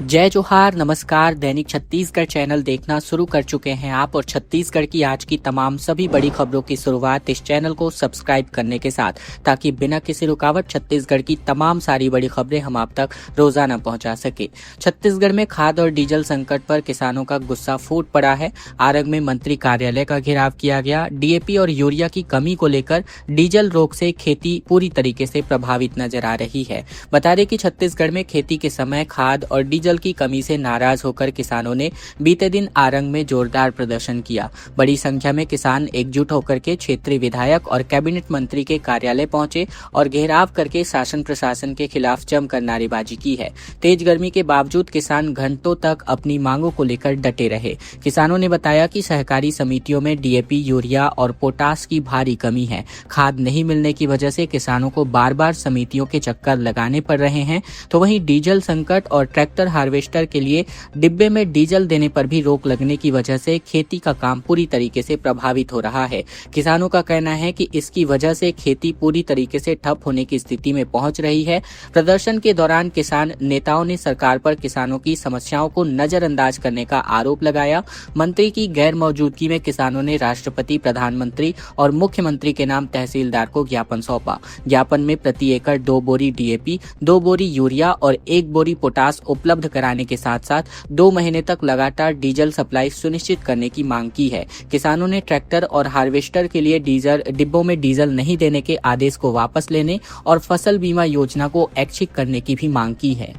जय जोहार, नमस्कार। दैनिक छत्तीसगढ़ चैनल देखना शुरू कर चुके हैं आप और छत्तीसगढ़ की आज की तमाम सभी बड़ी खबरों की शुरुआत इस चैनल को सब्सक्राइब करने के साथ, ताकि बिना किसी रुकावट छत्तीसगढ़ की तमाम सारी बड़ी खबरें हम आप तक रोजाना पहुंचा सके। छत्तीसगढ़ में खाद और डीजल संकट पर किसानों का गुस्सा फूट पड़ा है। आरंग में मंत्री कार्यालय का घेराव किया गया। डीएपी और यूरिया की कमी को लेकर डीजल रोक से खेती पूरी तरीके से प्रभावित नजर आ रही है। बता दें कि छत्तीसगढ़ में खेती के समय खाद और डीजल की कमी से नाराज होकर किसानों ने बीते दिन आरंग में जोरदार प्रदर्शन किया। बड़ी संख्या में किसान एकजुट होकर के क्षेत्रीय विधायक और कैबिनेट मंत्री के कार्यालय पहुंचे और घेराव करके शासन प्रशासन के खिलाफ जमकर नारेबाजी की है। तेज गर्मी के बावजूद किसान घंटों तक अपनी मांगों को लेकर डटे रहे। किसानों ने बताया कि सहकारी समितियों में डीएपी, यूरिया और पोटास की भारी कमी है। खाद नहीं मिलने की वजह से किसानों को बार बार समितियों के चक्कर लगाने पड़ रहे हैं। तो वहीं डीजल संकट और ट्रैक्टर हार्वेस्टर के लिए डिब्बे में डीजल देने पर भी रोक लगने की वजह से खेती का काम पूरी तरीके से प्रभावित हो रहा है। किसानों का कहना है कि इसकी वजह से खेती पूरी तरीके से ठप होने की स्थिति में पहुंच रही है। प्रदर्शन के दौरान किसान नेताओं ने सरकार पर किसानों की समस्याओं को नजरअंदाज करने का आरोप लगाया। मंत्री की गैर मौजूदगी में किसानों ने राष्ट्रपति, प्रधानमंत्री और मुख्यमंत्री के नाम तहसीलदार को ज्ञापन सौंपा। ज्ञापन में प्रति एकड़ 2 बोरी डीएपी, 2 बोरी यूरिया और 1 बोरी पोटास उपलब्ध कराने के साथ साथ 2 महीने तक लगातार डीजल सप्लाई सुनिश्चित करने की मांग की है। किसानों ने ट्रैक्टर और हार्वेस्टर के लिए डिब्बों में डीजल नहीं देने के आदेश को वापस लेने और फसल बीमा योजना को ऐच्छिक करने की भी मांग की है।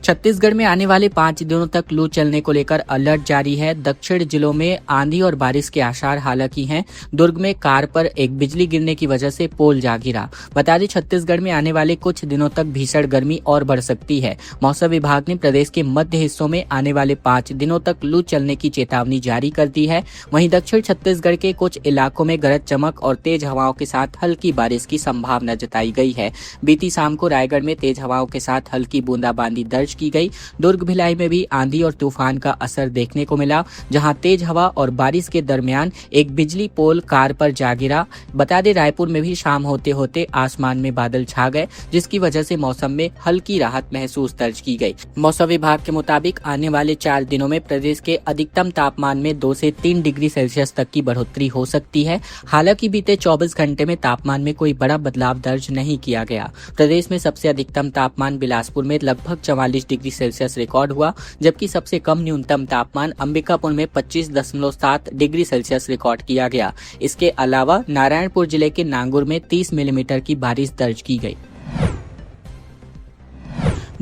छत्तीसगढ़ में आने वाले 5 दिनों तक लू चलने को लेकर अलर्ट जारी है। दक्षिण जिलों में आंधी और बारिश के आसार हालांकि हैं। दुर्ग में कार पर एक बिजली गिरने की वजह से पोल जा गिरा। बता दें, छत्तीसगढ़ में आने वाले कुछ दिनों तक भीषण गर्मी और बढ़ सकती है। मौसम विभाग ने प्रदेश के मध्य हिस्सों में आने वाले 5 दिनों तक लू चलने की चेतावनी जारी कर दी है। वहीं दक्षिण छत्तीसगढ़ के कुछ इलाकों में गरज चमक और तेज हवाओं के साथ हल्की बारिश की संभावना जताई गई है। बीती शाम को रायगढ़ में तेज हवाओं के साथ हल्की बूंदाबांदी दर्ज की गई। दुर्ग भिलाई में भी आंधी और तूफान का असर देखने को मिला, जहां तेज हवा और बारिश के दरमियान एक बिजली पोल कार पर जा गिरा। बता दें, रायपुर में भी शाम होते होते आसमान में बादल छा गए, जिसकी वजह से मौसम में हल्की राहत महसूस दर्ज की गई। मौसम विभाग के मुताबिक आने वाले 4 दिनों में प्रदेश के अधिकतम तापमान में 2 से 3 डिग्री सेल्सियस तक की बढ़ोतरी हो सकती है। हालांकि बीते 24 घंटे में तापमान में कोई बड़ा बदलाव दर्ज नहीं किया गया। प्रदेश में सबसे अधिकतम तापमान बिलासपुर में लगभग 44 डिग्री सेल्सियस रिकॉर्ड हुआ, जबकि सबसे कम न्यूनतम तापमान अंबिकापुर में 25.7 डिग्री सेल्सियस रिकॉर्ड किया गया। इसके अलावा नारायणपुर जिले के नांगुर में 30 मिलीमीटर की बारिश दर्ज की गई।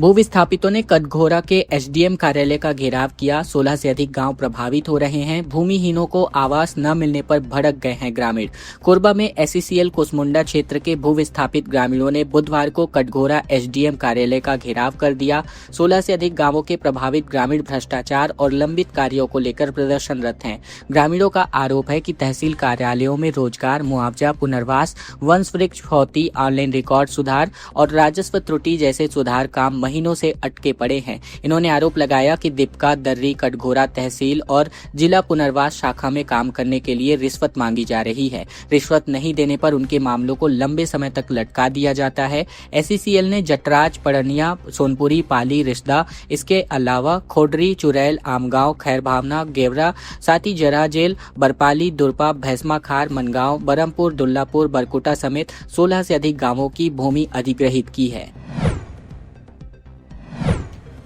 भू विस्थापितों ने कटघोरा के एसडीएम कार्यालय का घेराव किया। 16 से अधिक गांव प्रभावित हो रहे हैं। भूमिहीनों को आवास न मिलने पर भड़क गए हैं ग्रामीण। कोरबा में एसईसीएल कुसमुंडा क्षेत्र के भू विस्थापित ग्रामीणों ने बुधवार को कटघोरा एसडीएम कार्यालय का घेराव कर दिया। 16 से अधिक गांवों के प्रभावित ग्रामीण भ्रष्टाचार और लंबित कार्यों को लेकर प्रदर्शनरत हैं। ग्रामीणों का आरोप है कि तहसील कार्यालयों में रोजगार, मुआवजा, पुनर्वास, वंश वृक्ष फौती, ऑनलाइन रिकॉर्ड सुधार और राजस्व त्रुटि जैसे सुधार काम महीनों से अटके पड़े हैं। इन्होंने आरोप लगाया कि दीपका, दर्री, कटघोरा तहसील और जिला पुनर्वास शाखा में काम करने के लिए रिश्वत मांगी जा रही है। रिश्वत नहीं देने पर उनके मामलों को लंबे समय तक लटका दिया जाता है। एसईसीएल ने जटराज, पड़निया, सोनपुरी, पाली, रिश्दा, इसके अलावा खोडरी, चुरैल, आमगांव, खैर भावना, गेवरा, साथ ही जराजेल, बरपाली, दुर्पा, भैंसमा खार, मनगांव, बरमपुर, दुल्लापुर, बरकुटा समेत 16 से अधिक गांवों की भूमि अधिग्रहित की है।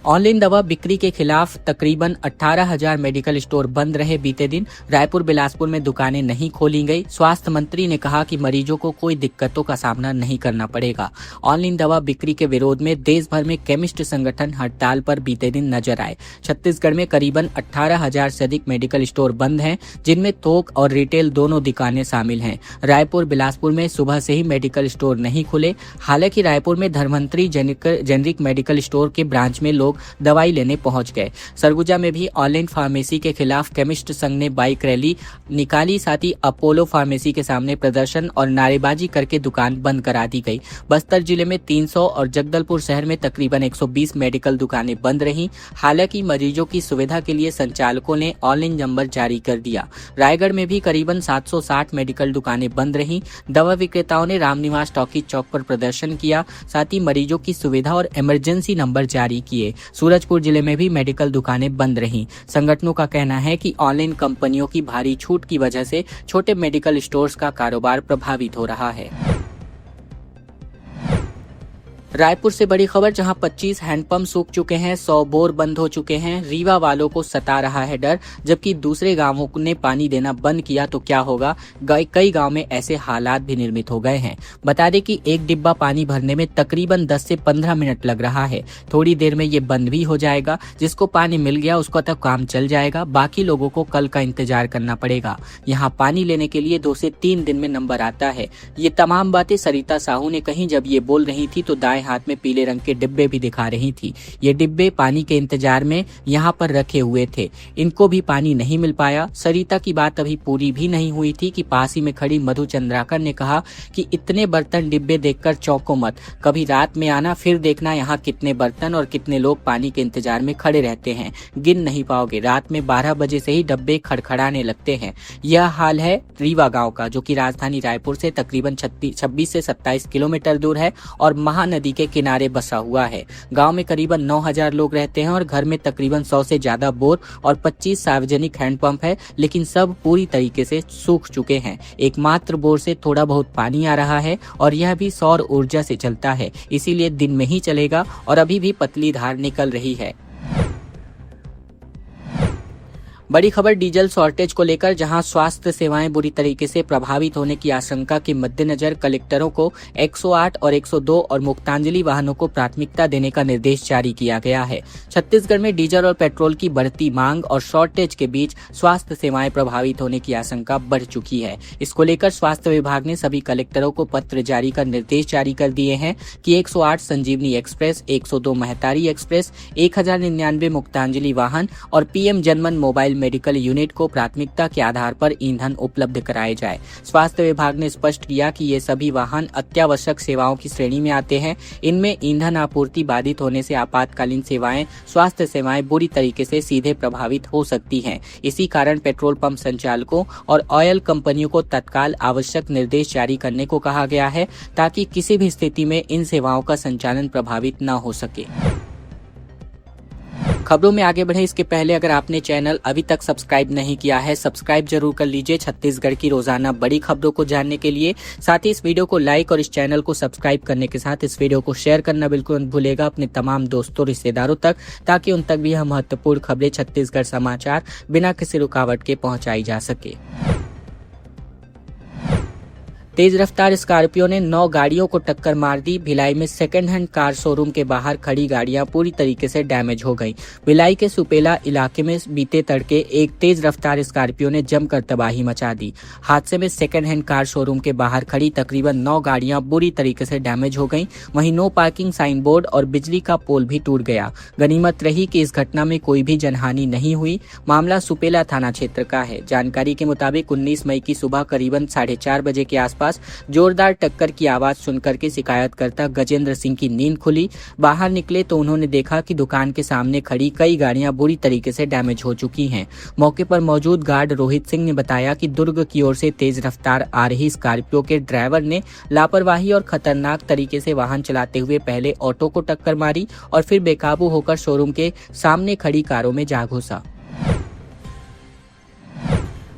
ऑनलाइन दवा बिक्री के खिलाफ तकरीबन 18,000 मेडिकल स्टोर बंद रहे। बीते दिन रायपुर, बिलासपुर में दुकानें नहीं खोली गई। स्वास्थ्य मंत्री ने कहा कि मरीजों को कोई दिक्कतों का सामना नहीं करना पड़ेगा। ऑनलाइन दवा बिक्री के विरोध में देश भर में केमिस्ट संगठन हड़ताल पर बीते दिन नजर आए। छत्तीसगढ़ में करीबन 18,000 से अधिक मेडिकल स्टोर बंद हैं, जिनमें थोक और रिटेल दोनों दुकानें शामिल हैं। रायपुर, बिलासपुर में सुबह से ही मेडिकल स्टोर नहीं खुले। हालांकि रायपुर में धर्मंतरी जेनरिक मेडिकल स्टोर के ब्रांच में लोग लोग दवाई लेने पहुंच गए। सरगुजा में भी ऑनलाइन फार्मेसी के खिलाफ केमिस्ट संघ ने बाइक रैली निकाली, साथ ही अपोलो फार्मेसी के सामने प्रदर्शन और नारेबाजी करके दुकान बंद करा दी गई। बस्तर जिले में 300 और जगदलपुर शहर में तकरीबन 120 मेडिकल दुकानें बंद रहीं। हालांकि मरीजों की सुविधा के लिए संचालकों ने ऑनलाइन नंबर जारी कर दिया। रायगढ़ में भी करीबन 760 मेडिकल दुकानें बंद रहीं। दवा विक्रेताओं ने रामनिवास टॉकीज चौक पर प्रदर्शन किया, साथ ही मरीजों की सुविधा और इमरजेंसी नंबर जारी किए। सूरजपुर जिले में भी मेडिकल दुकानें बंद रहीं। संगठनों का कहना है कि ऑनलाइन कंपनियों की भारी छूट की वजह से छोटे मेडिकल स्टोर्स का कारोबार प्रभावित हो रहा है। रायपुर से बड़ी खबर, जहां 25 हैंडपंप सूख चुके हैं, 100 बोर बंद हो चुके हैं। रीवा वालों को सता रहा है डर, जबकि दूसरे गांवों ने पानी देना बंद किया तो क्या होगा। कई गांव में ऐसे हालात भी निर्मित हो गए हैं। बता दें कि एक डिब्बा पानी भरने में तकरीबन 10 से 15 मिनट लग रहा है। थोड़ी देर में ये बंद भी हो जाएगा। जिसको पानी मिल गया उसका तो काम चल जाएगा, बाकी लोगों को कल का इंतजार करना पड़ेगा। यहाँ पानी लेने के लिए 2 से 3 दिन में नंबर आता है। ये तमाम बातें सरिता साहू ने कही। जब ये बोल रही थी तो दाएं हाथ में पीले रंग के डिब्बे भी दिखा रही थी। ये डिब्बे पानी के इंतजार में यहाँ पर रखे हुए थे। इनको भी पानी नहीं मिल पाया। सरिता की बात अभी पूरी भी नहीं हुई थी कि पास ही में खड़ी मधु चंद्राकर ने कहा कि इतने बर्तन डिब्बे देखकर चौंको मत, कभी रात में आना, फिर देखना यहाँ कितने बर्तन और कितने लोग पानी के इंतजार में खड़े रहते हैं। गिन नहीं पाओगे। रात में 12 बजे से ही डब्बे खड़खड़ाने लगते हैं। यह हाल है रीवा गाँव का, जो कि राजधानी रायपुर से तकरीबन 26 से 27 किलोमीटर दूर है और महानदी के किनारे बसा हुआ है। गांव में करीबन 9000 लोग रहते हैं और घर में तकरीबन 100 से ज्यादा बोर और 25 सार्वजनिक हैंडपंप है, लेकिन सब पूरी तरीके से सूख चुके हैं। एकमात्र बोर से थोड़ा बहुत पानी आ रहा है और यह भी सौर ऊर्जा से चलता है, इसीलिए दिन में ही चलेगा और अभी भी पतली धार निकल रही है। बड़ी खबर डीजल शॉर्टेज को लेकर, जहां स्वास्थ्य सेवाएं बुरी तरीके से प्रभावित होने की आशंका के मद्देनजर कलेक्टरों को 108 और 102 और मुक्तांजलि वाहनों को प्राथमिकता देने का निर्देश जारी किया गया है। छत्तीसगढ़ में डीजल और पेट्रोल की बढ़ती मांग और शॉर्टेज के बीच स्वास्थ्य सेवाएं प्रभावित होने की आशंका बढ़ चुकी है। इसको लेकर स्वास्थ्य विभाग ने सभी कलेक्टरों को पत्र जारी कर निर्देश जारी कर दिए हैं कि 108 संजीवनी एक्सप्रेस, 102 महतारी एक्सप्रेस, 1099 मुक्तांजलि वाहन और पीएम जनमन मोबाइल मेडिकल यूनिट को प्राथमिकता के आधार पर ईंधन उपलब्ध कराए जाए। स्वास्थ्य विभाग ने स्पष्ट किया कि ये सभी वाहन अत्यावश्यक सेवाओं की श्रेणी में आते हैं। इनमें ईंधन आपूर्ति बाधित होने से आपातकालीन सेवाएं, स्वास्थ्य सेवाएं बुरी तरीके से सीधे प्रभावित हो सकती हैं। इसी कारण पेट्रोल पंप संचालकों और ऑयल कंपनियों को तत्काल आवश्यक निर्देश जारी करने को कहा गया है, ताकि किसी भी स्थिति में इन सेवाओं का संचालन प्रभावित न हो सके। खबरों में आगे बढ़े इसके पहले अगर आपने चैनल अभी तक सब्सक्राइब नहीं किया है, सब्सक्राइब जरूर कर लीजिए छत्तीसगढ़ की रोजाना बड़ी खबरों को जानने के लिए। साथ ही इस वीडियो को लाइक और इस चैनल को सब्सक्राइब करने के साथ इस वीडियो को शेयर करना बिल्कुल मत भूलिएगा अपने तमाम दोस्तों रिश्तेदारों तक, ताकि उन तक भी यह महत्वपूर्ण खबरें छत्तीसगढ़ समाचार बिना किसी रुकावट के पहुंचाई जा सके। तेज रफ्तार स्कॉर्पियो ने 9 गाड़ियों को टक्कर मार दी। भिलाई में सेकेंड हैंड कार शोरूम के बाहर खड़ी गाड़ियां पूरी तरीके से डैमेज हो गईं। भिलाई के सुपेला इलाके में बीते तड़के एक तेज रफ्तार स्कॉर्पियो ने जमकर तबाही मचा दी। हादसे में सेकेंड हैंड कार शोरूम के बाहर खड़ी तकरीबन 9 गाड़ियां बुरी तरीके से डैमेज हो गईं। वहीं नो पार्किंग साइन बोर्ड और बिजली का पोल भी टूट गया। गनीमत रही कि इस घटना में कोई भी जनहानि नहीं हुई। मामला सुपेला थाना क्षेत्र का है। जानकारी के मुताबिक 19 मई की सुबह करीबन 4:30 बजे के आसपास जोरदार टक्कर की आवाज सुनकर के शिकायतकर्ता गजेंद्र सिंह की नींद खुली। बाहर निकले तो उन्होंने देखा कि दुकान के सामने खड़ी कई गाड़ियां बुरी तरीके से डैमेज हो चुकी हैं। मौके पर मौजूद गार्ड रोहित सिंह ने बताया कि दुर्ग की ओर से तेज रफ्तार आ रही स्कॉर्पियो के ड्राइवर ने लापरवाही और खतरनाक तरीके से वाहन चलाते हुए पहले ऑटो को टक्कर मारी और फिर बेकाबू होकर शोरूम के सामने खड़ी कारों में जा घुसा।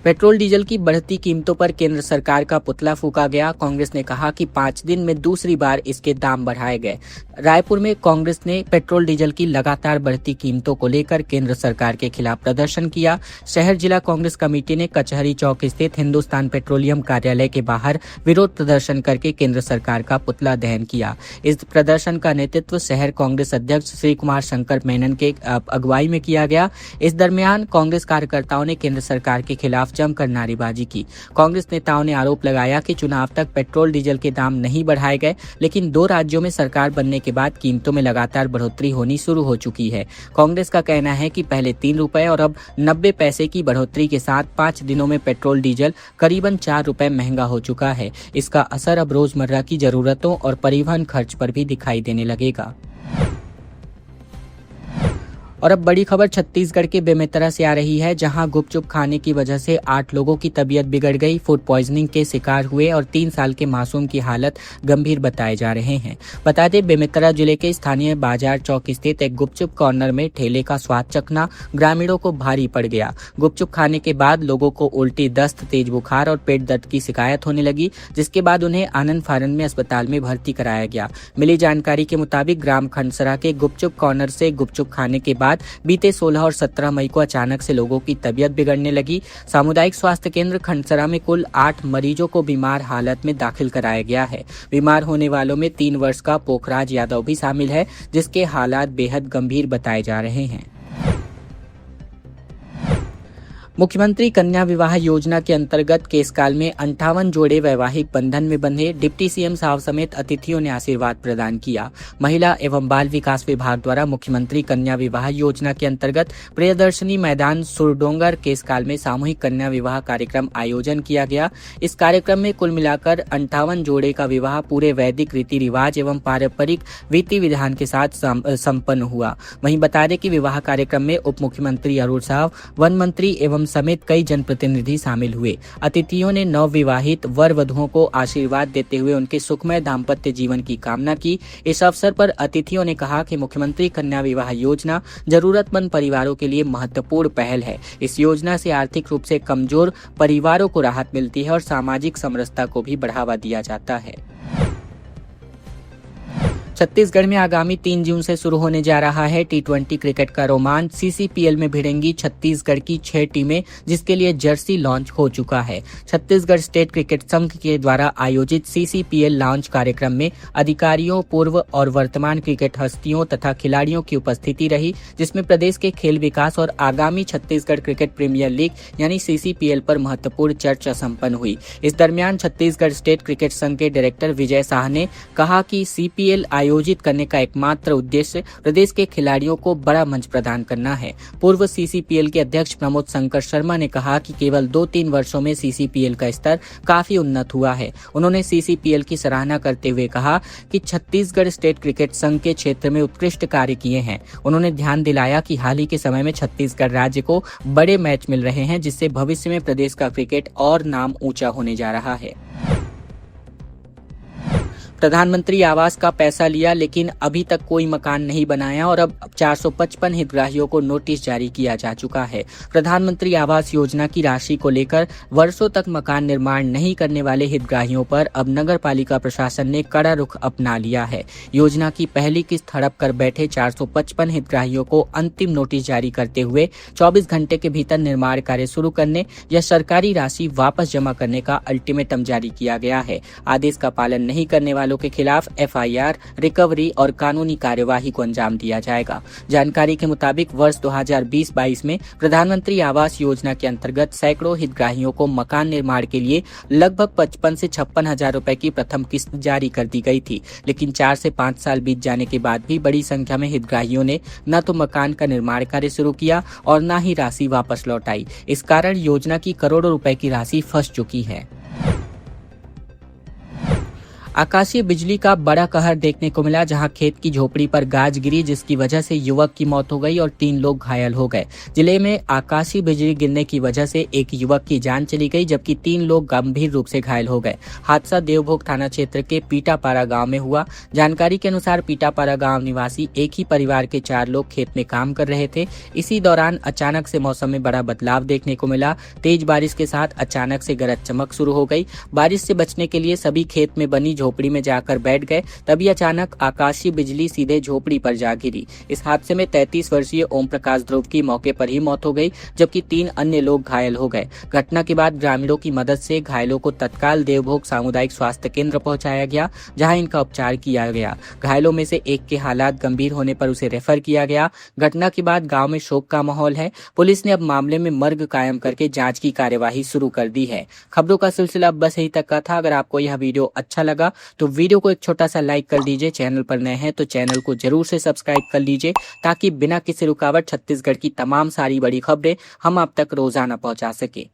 पेट्रोल डीजल की बढ़ती कीमतों पर केंद्र सरकार का पुतला फूंका गया। कांग्रेस ने कहा कि 5 दिन में दूसरी बार इसके दाम बढ़ाए गए। रायपुर में कांग्रेस ने पेट्रोल डीजल की लगातार बढ़ती कीमतों को लेकर केंद्र सरकार के खिलाफ प्रदर्शन किया। शहर जिला कांग्रेस कमेटी ने कचहरी चौक स्थित हिंदुस्तान पेट्रोलियम कार्यालय के बाहर विरोध प्रदर्शन करके केंद्र सरकार का पुतला दहन किया। इस प्रदर्शन का नेतृत्व शहर कांग्रेस अध्यक्ष श्री कुमार शंकर मेनन के अगुवाई में किया गया। इस दरमियान कांग्रेस कार्यकर्ताओं ने केंद्र सरकार के खिलाफ खिलाफ जमकर नारेबाजी की। कांग्रेस नेताओं ने आरोप लगाया कि चुनाव तक पेट्रोल डीजल के दाम नहीं बढ़ाए गए, लेकिन 2 राज्यों में सरकार बनने के बाद कीमतों में लगातार बढ़ोतरी होनी शुरू हो चुकी है। कांग्रेस का कहना है कि पहले 3 रुपए और अब 90 पैसे की बढ़ोतरी के साथ 5 दिनों में पेट्रोल डीजल करीबन 4 रुपए महंगा हो चुका है। इसका असर अब रोजमर्रा की जरूरतों और परिवहन खर्च पर भी दिखाई देने लगेगा। और अब बड़ी खबर छत्तीसगढ़ के बेमेतरा से आ रही है, जहां गुपचुप खाने की वजह से 8 लोगों की तबीयत बिगड़ गई, फूड पॉइजनिंग के शिकार हुए और 3 साल के मासूम की हालत गंभीर बताए जा रहे हैं। बता दें, बेमेतरा जिले के स्थानीय बाजार चौक स्थित एक गुपचुप कॉर्नर में ठेले का स्वाद चखना ग्रामीणों को भारी पड़ गया। गुपचुप खाने के बाद लोगों को उल्टी, दस्त, तेज बुखार और पेट दर्द की शिकायत होने लगी, जिसके बाद उन्हें आनंद फानन में अस्पताल में भर्ती कराया गया। मिली जानकारी के मुताबिक ग्राम खंडसरा के गुपचुप कॉर्नर से गुपचुप खाने के बाद बीते 16 और 17 मई को अचानक से लोगों की तबीयत बिगड़ने लगी। सामुदायिक स्वास्थ्य केंद्र खंडसरा में कुल 8 मरीजों को बीमार हालत में दाखिल कराया गया है। बीमार होने वालों में 3 वर्ष का पोखराज यादव भी शामिल है, जिसके हालात बेहद गंभीर बताए जा रहे हैं। मुख्यमंत्री कन्या विवाह योजना के अंतर्गत केसकाल में 58 जोड़े वैवाहिक बंधन में बंधे। डिप्टी सीएम साहब समेत अतिथियों ने आशीर्वाद प्रदान किया। महिला एवं बाल विकास विभाग द्वारा मुख्यमंत्री कन्या विवाह योजना के अंतर्गत प्रियदर्शनी मैदान सुरडोंगर केसकाल में सामूहिक कन्या विवाह कार्यक्रम आयोजन किया गया। इस कार्यक्रम में कुल मिलाकर 58 जोड़े का विवाह पूरे वैदिक रीति रिवाज एवं पारंपरिक विधि विधान के साथ संपन्न हुआ। वहीं बता दें कि विवाह कार्यक्रम में उप मुख्यमंत्री अरुण साव, वन मंत्री एवं समेत कई जनप्रतिनिधि शामिल हुए। अतिथियों ने नवविवाहित वर वधुओं को आशीर्वाद देते हुए उनके सुखमय दाम्पत्य जीवन की कामना की। इस अवसर पर अतिथियों ने कहा कि मुख्यमंत्री कन्या विवाह योजना जरूरतमंद परिवारों के लिए महत्वपूर्ण पहल है। इस योजना से आर्थिक रूप से कमजोर परिवारों को राहत मिलती है और सामाजिक समरसता को भी बढ़ावा दिया जाता है। छत्तीसगढ़ में आगामी 3 जून से शुरू होने जा रहा है T20 क्रिकेट का रोमांच। CCPL में भिड़ेंगी छत्तीसगढ़ की 6 टीमें, जिसके लिए जर्सी लॉन्च हो चुका है। छत्तीसगढ़ स्टेट क्रिकेट संघ के द्वारा आयोजित CCPL लॉन्च कार्यक्रम में अधिकारियों, पूर्व और वर्तमान क्रिकेट हस्तियों तथा खिलाड़ियों की उपस्थिति रही, जिसमें प्रदेश के खेल विकास और आगामी छत्तीसगढ़ क्रिकेट प्रीमियर लीग यानी CCPL पर महत्वपूर्ण चर्चा संपन्न हुई। इस दरमियान छत्तीसगढ़ स्टेट क्रिकेट संघ के डायरेक्टर विजय शाह ने कहा कि CPL आयोजित करने का एकमात्र उद्देश्य प्रदेश के खिलाड़ियों को बड़ा मंच प्रदान करना है। पूर्व CCPL के अध्यक्ष प्रमोद शंकर शर्मा ने कहा कि केवल 2-3 वर्षों में CCPL का स्तर काफी उन्नत हुआ है। उन्होंने CCPL की सराहना करते हुए कहा कि छत्तीसगढ़ स्टेट क्रिकेट संघ के क्षेत्र में उत्कृष्ट कार्य किए हैं। उन्होंने ध्यान दिलाया कि हाल ही के समय में छत्तीसगढ़ राज्य को बड़े मैच मिल रहे हैं, जिससे भविष्य में प्रदेश का क्रिकेट और नाम ऊंचा होने जा रहा है। प्रधानमंत्री आवास का पैसा लिया लेकिन अभी तक कोई मकान नहीं बनाया और अब 455 हितग्राहियों को नोटिस जारी किया जा चुका है। प्रधानमंत्री आवास योजना की राशि को लेकर वर्षों तक मकान निर्माण नहीं करने वाले हितग्राहियों पर अब नगर पालिका प्रशासन ने कड़ा रुख अपना लिया है। योजना की पहली किस्त हड़प कर बैठे 455 हितग्राहियों को अंतिम नोटिस जारी करते हुए 24 घंटे के भीतर निर्माण कार्य शुरू करने या सरकारी राशि वापस जमा करने का अल्टीमेटम जारी किया गया है। आदेश का पालन नहीं करने वालों के खिलाफ FIR, रिकवरी और कानूनी कार्यवाही को अंजाम दिया जाएगा। जानकारी के मुताबिक वर्ष 2020-22 में प्रधानमंत्री आवास योजना के अंतर्गत सैकड़ों हितग्राहियों को मकान निर्माण के लिए लगभग 55 से 56 हजार रुपए की प्रथम किस्त जारी कर दी गई थी, लेकिन 4 से 5 साल बीत जाने के बाद भी बड़ी संख्या में हितग्राहियों ने न तो मकान का निर्माण कार्य शुरू किया और न ही राशि वापस लौटाई। इस कारण योजना की करोड़ों रुपए की राशि फंस चुकी है। आकाशीय बिजली का बड़ा कहर देखने को मिला, जहां खेत की झोपड़ी पर गाज गिरी, जिसकी वजह से युवक की मौत हो गई और 3 लोग घायल हो गए। जिले में आकाशीय बिजली गिरने की वजह से एक युवक की जान चली गई, जबकि 3 लोग गंभीर रूप से घायल हो गए। हादसा देवभोग थाना क्षेत्र के पीटापारा गांव में हुआ। जानकारी के अनुसार पीटापारा गांव निवासी एक ही परिवार के 4 लोग खेत में काम कर रहे थे। इसी दौरान अचानक से मौसम में बड़ा बदलाव देखने को मिला। तेज बारिश के साथ अचानक से गरज चमक शुरू हो गई। बारिश से बचने के लिए सभी खेत में बनी झोपड़ी में जाकर बैठ गए, तभी अचानक आकाशीय बिजली सीधे झोपड़ी पर जा गिरी। इस हादसे में 33 वर्षीय ओम प्रकाश ध्रुव की मौके पर ही मौत हो गई, जबकि 3 अन्य लोग घायल हो गए। घटना के बाद ग्रामीणों की मदद से घायलों को तत्काल देवभोग सामुदायिक स्वास्थ्य केंद्र पहुंचाया गया, जहां इनका उपचार किया गया। घायलों में से एक के हालात गंभीर होने पर उसे रेफर किया गया। घटना के बाद गांव में शोक का माहौल है। पुलिस ने अब मामले में मर्ग कायम करके जांच की कार्यवाही शुरू कर दी है। खबरों का सिलसिला अब बस यही तक का था। अगर आपको यह वीडियो अच्छा लगा तो वीडियो को एक छोटा सा लाइक कर दीजिए। चैनल पर नए हैं तो चैनल को जरूर से सब्सक्राइब कर लीजिए, ताकि बिना किसी रुकावट छत्तीसगढ़ की तमाम सारी बड़ी खबरें हम आप तक रोजाना पहुंचा सके।